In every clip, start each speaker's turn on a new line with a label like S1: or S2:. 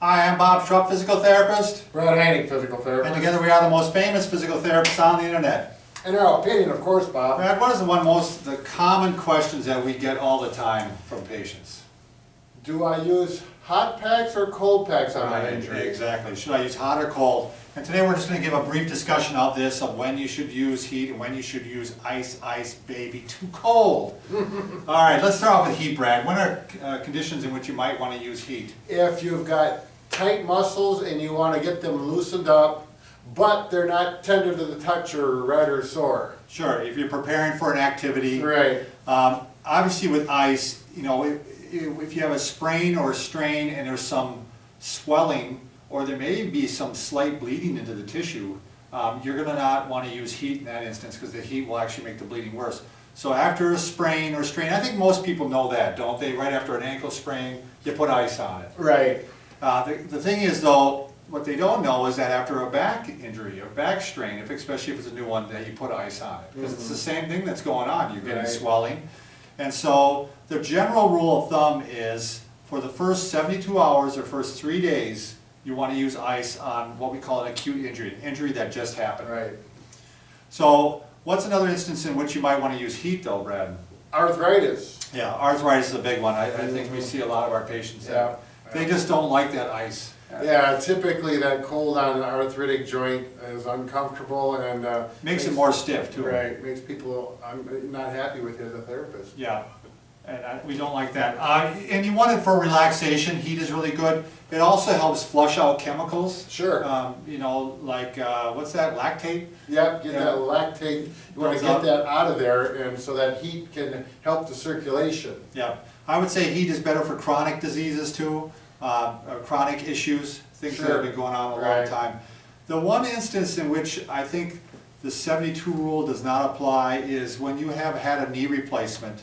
S1: Hi, I'm Bob Schrupp, physical therapist,
S2: Brad Heining, physical
S1: and
S2: therapist.
S1: together we are the most famous physical therapists on the internet.
S2: In our opinion, of course, Bob.
S1: Brad, what is the common questions that we get all the time from patients?
S2: Do I use hot packs or cold packs on my injury?
S1: Exactly. Should I use hot or cold? And today we're just going to give a brief discussion of this, of when you should use heat and when you should use ice, baby, too cold. All right, let's start off with heat, Brad. When are conditions in which you might want to use heat?
S2: If you've got tight muscles and you want to get them loosened up, but they're not tender to the touch or red or sore.
S1: Sure, if you're preparing for an activity.
S2: Right.
S1: Obviously with ice, you know, if you have a sprain or a strain and there's some swelling, or there may be some slight bleeding into the tissue, you're going to not want to use heat in that instance because the heat will actually make the bleeding worse. So after a sprain or strain, I think most people know that, don't they? Right after an ankle sprain, you put ice on it.
S2: Right.
S1: The thing is though, what they don't know is that after a back injury, or back strain, especially if it's a new one, that you put ice on it. Because it's the same thing that's going on, you're getting swelling. And so the general rule of thumb is for the first 72 hours or first 3 days, you want to use ice on what we call an acute injury, an injury that just happened.
S2: Right.
S1: So what's another instance in which you might want to use heat though, Brad?
S2: Arthritis.
S1: Yeah, arthritis is a big one. I think we see a lot of our patients that they just don't like that ice.
S2: Yeah, typically that cold on an arthritic joint is uncomfortable and
S1: Makes it more stiff too.
S2: Right, makes people not happy with you as a therapist.
S1: Yeah, and we don't like that. And you want it for relaxation. Heat is really good. It also helps flush out chemicals.
S2: Sure.
S1: You know, like what's that? Lactate.
S2: Yep, get
S1: Yeah.
S2: that lactate. You want to get that out of there, and so that heat can help the circulation.
S1: Yeah, I would say heat is better for chronic diseases too, chronic issues, things that have been going on a long time. The one instance in which I think the 72 rule does not apply is when you have had a knee replacement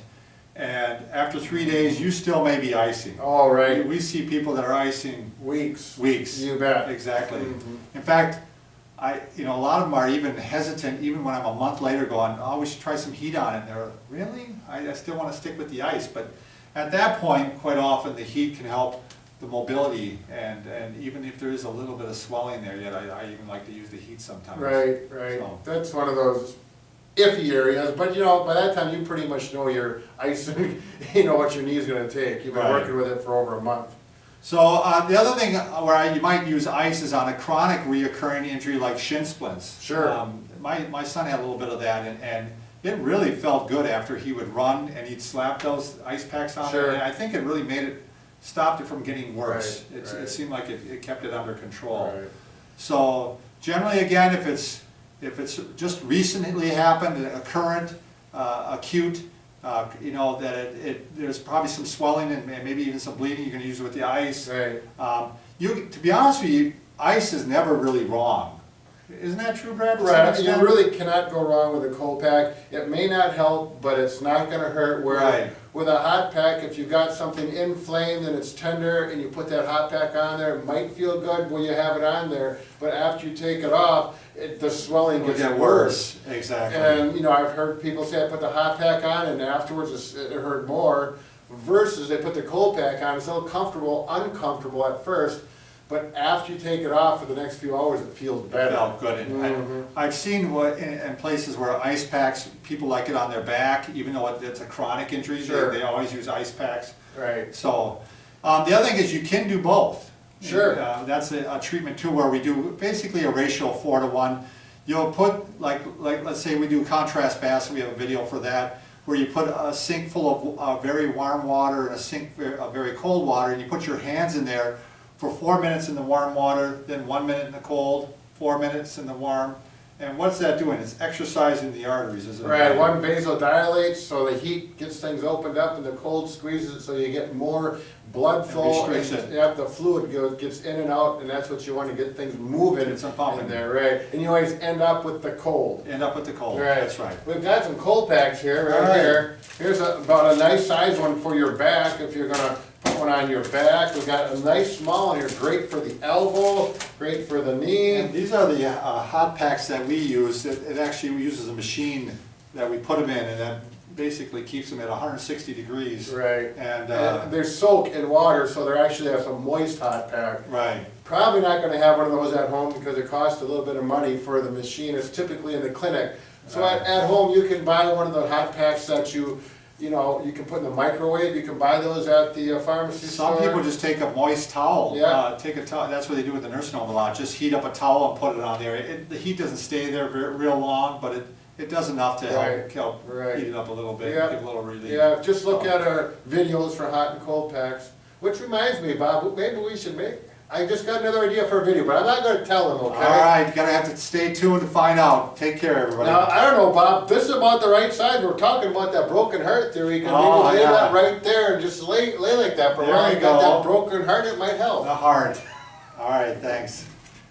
S1: and after 3 days you still may be icing.
S2: All right.
S1: We see people that are icing
S2: Weeks.
S1: weeks.
S2: You bet.
S1: Exactly. In fact, a lot of them are even hesitant, even when I'm a month later going, oh, we should try some heat on it. And they're, really? I still want to stick with the ice. But at that point, quite often the heat can help the mobility, and even if there is a little bit of swelling there yet, I even like to use the heat sometimes.
S2: Right.
S1: So.
S2: That's one of those iffy areas, but you know, by that time you pretty much know your ice and you know what your knee's going to take. You've been working with it for over a month.
S1: So the other thing where you might use ice is on a chronic reoccurring injury like shin splints.
S2: Sure.
S1: My son had a little bit of that, and it really felt good after he would run and he'd slap those ice packs on it. And I think it really stopped it from getting worse. It seemed like it kept it under control.
S2: Right.
S1: So generally, again, if it's just recently happened, a current, acute, you know, that there's probably some swelling and maybe even some bleeding, you're going to use it with the ice.
S2: Right.
S1: To be honest with you, ice is never really wrong. Isn't that true, Brad?
S2: Right. You really cannot go wrong with a cold pack. It may not help, but it's not going to hurt. Where with a hot pack, if you've got something inflamed and it's tender and you put that hot pack on there, it might feel good when you have it on there, but after you take it off, the swelling gets worse.
S1: Exactly.
S2: And you know, I've heard people say I put the hot pack on and afterwards it hurt more, versus they put the cold pack on, it's a little uncomfortable at first, but after you take it off for the next few hours, it feels better.
S1: It felt good. And I've seen in places where ice packs, people like it on their back, even though it's a chronic injury, they always use ice packs.
S2: Right.
S1: So the other thing is you can do both.
S2: Sure.
S1: That's a treatment too, where we do basically a ratio of 4 to 1. You'll put, like let's say we do contrast baths, we have a video for that, where you put a sink full of very warm water and a sink of very cold water, and you put your hands in there for 4 minutes in the warm water, then 1 minute in the cold, 4 minutes in the warm. And what's that doing? It's exercising the arteries, isn't it?
S2: Right, one vasodilates, so the heat gets things opened up, and the cold squeezes it, so you get more blood flow.
S1: Restricts it.
S2: The fluid gets in and out, and that's what you want to get things moving
S1: It's a pumping.
S2: in there, right? And you always end up with the cold.
S1: End up with the cold.
S2: Right.
S1: That's right.
S2: We've got some cold packs here, here. Here's about a nice size one for your back if you're gonna put one on your back. We've got a nice small one here, great for the elbow, great for the knee.
S1: And these are the hot packs that we use. It actually uses a machine that we put them in, and that basically keeps them at 160 degrees.
S2: Right.
S1: And,
S2: And they're soaked in water, so they actually have some moist hot pack.
S1: right,
S2: Probably not gonna have one of those at home because it costs a little bit of money for the machine. It's typically in the clinic. So at home, you can buy one of the hot packs that you know, you can put in the microwave. You can buy those at the pharmacy store.
S1: some people just take a moist towel,
S2: Yeah.
S1: take a towel, that's what they do with the nursing home a lot, just heat up a towel and put it on there. The heat doesn't stay there real long, but it does enough to
S2: Right,
S1: help
S2: right.
S1: heat it up a little bit,
S2: Yeah.
S1: give a little relief.
S2: Yeah, just look at our videos for hot and cold packs. Which reminds me, Bob, maybe we should make, I just got another idea for a video, but I'm not gonna tell him, okay?
S1: All right, gotta have to stay tuned to find out. Take care, everybody.
S2: Now, I don't know, Bob, this is about the right size. We're talking about that broken heart theory. Can
S1: Oh,
S2: maybe lay
S1: yeah.
S2: that right there and just lay like that for a
S1: There
S2: while.
S1: you
S2: You got
S1: go.
S2: that broken heart, it might help.
S1: The heart. All right, thanks.